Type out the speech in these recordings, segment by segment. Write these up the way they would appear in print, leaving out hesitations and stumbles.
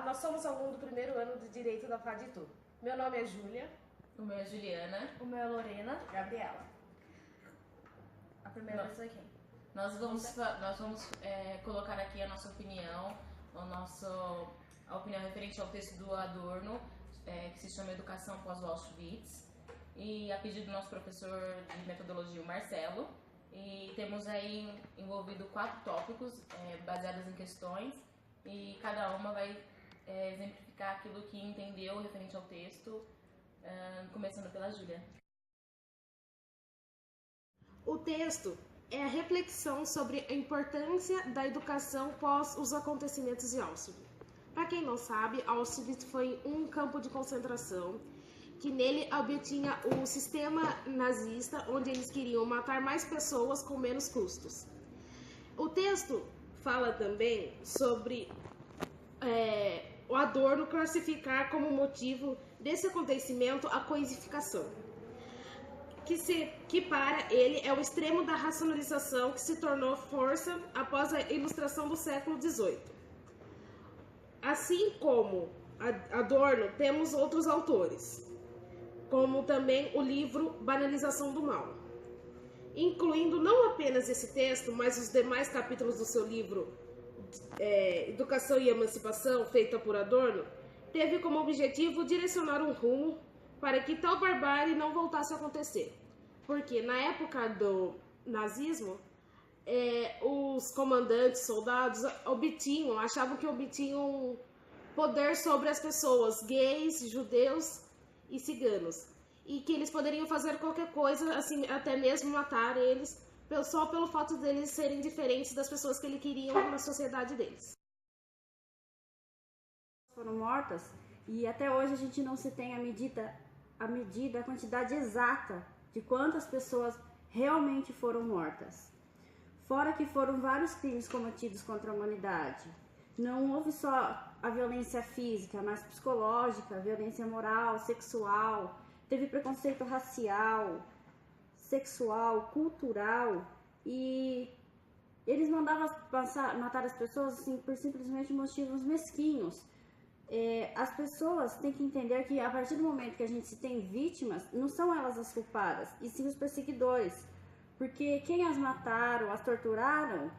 nós somos alunos do primeiro ano de Direito da FADITU. Meu nome é Júlia. O meu é Juliana. O meu é Lorena. Gabriela. A primeira vez aqui. Nós vamos colocar aqui a nossa opinião, a opinião referente ao texto do Adorno, que se chama Educação pós-Auschwitz, e a pedido do nosso professor de metodologia, o Marcelo. E temos aí envolvido 4 tópicos baseados em questões, e cada uma vai exemplificar aquilo que entendeu referente ao texto, começando pela Júlia. O texto é a reflexão sobre a importância da educação pós os acontecimentos de Auschwitz. Para quem não sabe, Auschwitz foi um campo de concentração que nele obtinha o sistema nazista, onde eles queriam matar mais pessoas com menos custos. O texto fala também sobre o Adorno classificar como motivo desse acontecimento a coisificação, que para ele é o extremo da racionalização que se tornou força após a Ilustração do século XVIII. Assim como Adorno, temos outros autores, como também o livro Banalização do Mal, incluindo não apenas esse texto, mas os demais capítulos do seu livro Educação e Emancipação, feita por Adorno, teve como objetivo direcionar um rumo para que tal barbárie não voltasse a acontecer. Porque na época do nazismo, os comandantes, soldados, achavam que obtinham poder sobre as pessoas, gays, judeus e ciganos, e que eles poderiam fazer qualquer coisa, assim, até mesmo matar eles, só pelo fato deles serem diferentes das pessoas que eles queriam na sociedade deles. Foram mortas, e até hoje a gente não se tem a quantidade exata de quantas pessoas realmente foram mortas. Fora que foram vários crimes cometidos contra a humanidade. Não houve só a violência física, mas psicológica, violência moral, sexual, teve preconceito racial, sexual, cultural, e eles mandavam matar as pessoas assim, por simplesmente motivos mesquinhos. As pessoas têm que entender que a partir do momento que a gente tem vítimas, não são elas as culpadas, e sim os perseguidores, porque quem as mataram, as torturaram,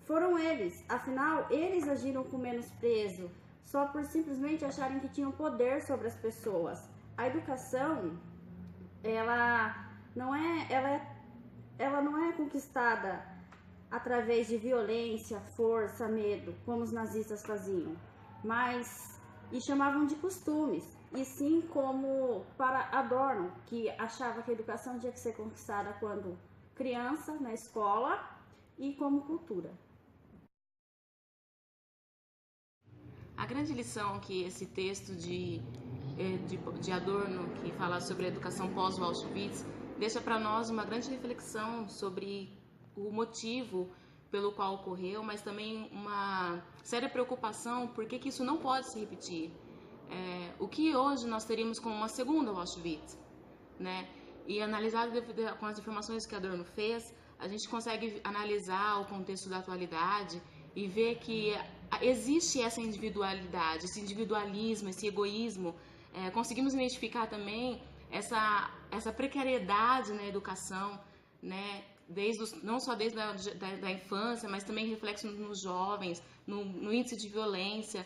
foram eles. Afinal, eles agiram com menosprezo, só por simplesmente acharem que tinham poder sobre as pessoas. A educação, ela não é conquistada através de violência, força, medo, como os nazistas faziam, e chamavam de costumes, e sim como para Adorno, que achava que a educação tinha que ser conquistada quando criança, na escola, e como cultura. A grande lição que esse texto de Adorno, que fala sobre a educação pós-Auschwitz, deixa para nós uma grande reflexão sobre o motivo pelo qual ocorreu, mas também uma séria preocupação por que isso não pode se repetir. O que hoje nós teríamos como uma segunda Auschwitz, né? E analisado com as informações que Adorno fez, a gente consegue analisar o contexto da atualidade e ver que existe essa individualidade, esse individualismo, esse egoísmo. Conseguimos identificar também essa precariedade na educação, né? Não só desde da infância, mas também reflexo nos jovens, no índice de violência.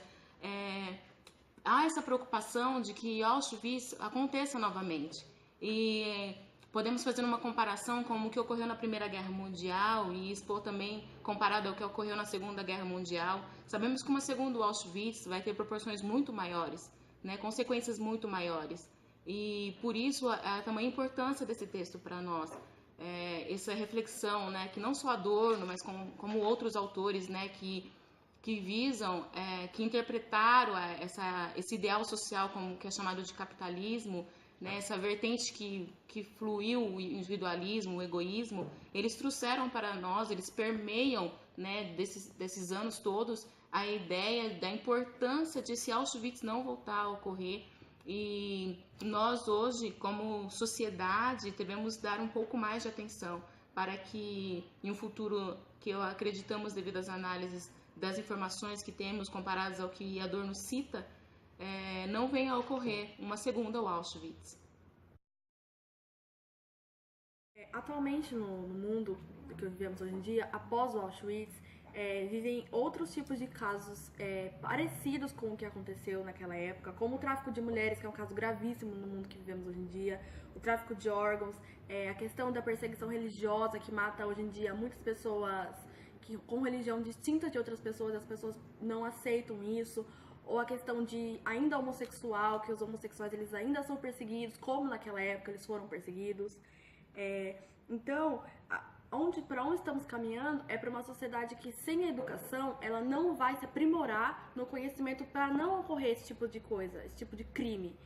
Há essa preocupação de que Auschwitz aconteça novamente. E podemos fazer uma comparação com o que ocorreu na Primeira Guerra Mundial e expor também comparado ao que ocorreu na Segunda Guerra Mundial. Sabemos que uma segunda Auschwitz vai ter proporções muito maiores, né, consequências muito maiores. E por isso a tamanha importância desse texto para nós. Essa reflexão, né, que não só Adorno, mas como outros autores, né, que visam, que interpretaram esse ideal social que é chamado de capitalismo, né, essa vertente que fluiu o individualismo, o egoísmo, eles trouxeram para nós, eles permeiam, né, desses anos todos, a ideia da importância de esse Auschwitz não voltar a ocorrer. E nós hoje, como sociedade, devemos dar um pouco mais de atenção para que, em um futuro que acreditamos devido às análises das informações que temos comparadas ao que Adorno cita, não venha a ocorrer uma segunda Auschwitz. Atualmente, no mundo que vivemos hoje em dia, após o Auschwitz, vivem outros tipos de casos parecidos com o que aconteceu naquela época, como o tráfico de mulheres, que é um caso gravíssimo no mundo que vivemos hoje em dia, o tráfico de órgãos, a questão da perseguição religiosa, que mata hoje em dia muitas pessoas com religião distinta de outras pessoas, as pessoas não aceitam isso, ou a questão de ainda homossexual, que os homossexuais eles ainda são perseguidos, como naquela época eles foram perseguidos. Então, para onde estamos caminhando é para uma sociedade que, sem a educação, ela não vai se aprimorar no conhecimento para não ocorrer esse tipo de coisa, esse tipo de crime.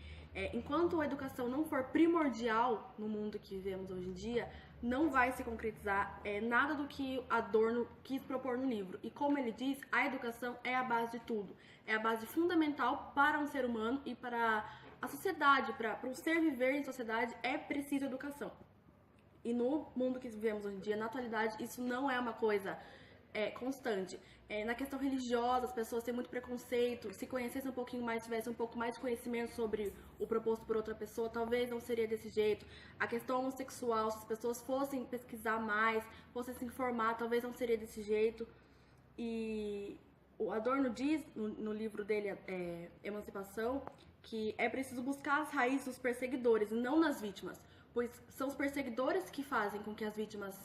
Enquanto a educação não for primordial no mundo que vivemos hoje em dia, não vai se concretizar nada do que Adorno quis propor no livro. E como ele diz, a educação é a base de tudo. É a base fundamental para um ser humano e para a sociedade, para um ser viver em sociedade, é preciso educação. E no mundo que vivemos hoje em dia, na atualidade, isso não é uma coisa constante. Na questão religiosa, as pessoas têm muito preconceito. Se conhecessem um pouquinho mais, tivessem um pouco mais de conhecimento sobre o proposto por outra pessoa, talvez não seria desse jeito. A questão homossexual, se as pessoas fossem pesquisar mais, fossem se informar, talvez não seria desse jeito. E o Adorno diz, no livro dele, Emancipação, que é preciso buscar as raízes dos perseguidores, e não nas vítimas. Pois são os perseguidores que fazem com que as vítimas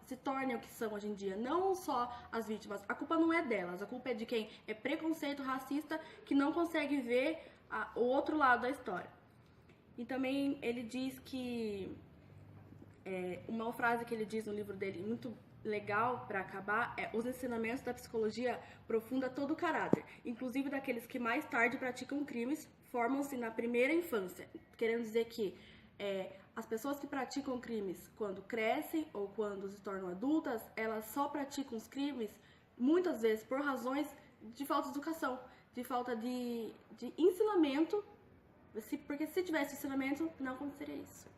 se tornem o que são hoje em dia, não só as vítimas. A culpa não é delas, a culpa é de quem é preconceito racista, que não consegue ver o outro lado da história. E também ele diz que, uma frase que ele diz no livro dele, muito legal para acabar, os ensinamentos da psicologia profunda todo o caráter, inclusive daqueles que mais tarde praticam crimes, formam-se na primeira infância, querendo dizer que as pessoas que praticam crimes quando crescem ou quando se tornam adultas, elas só praticam os crimes muitas vezes por razões de falta de educação, de falta de ensinamento, porque se tivesse ensinamento não aconteceria isso.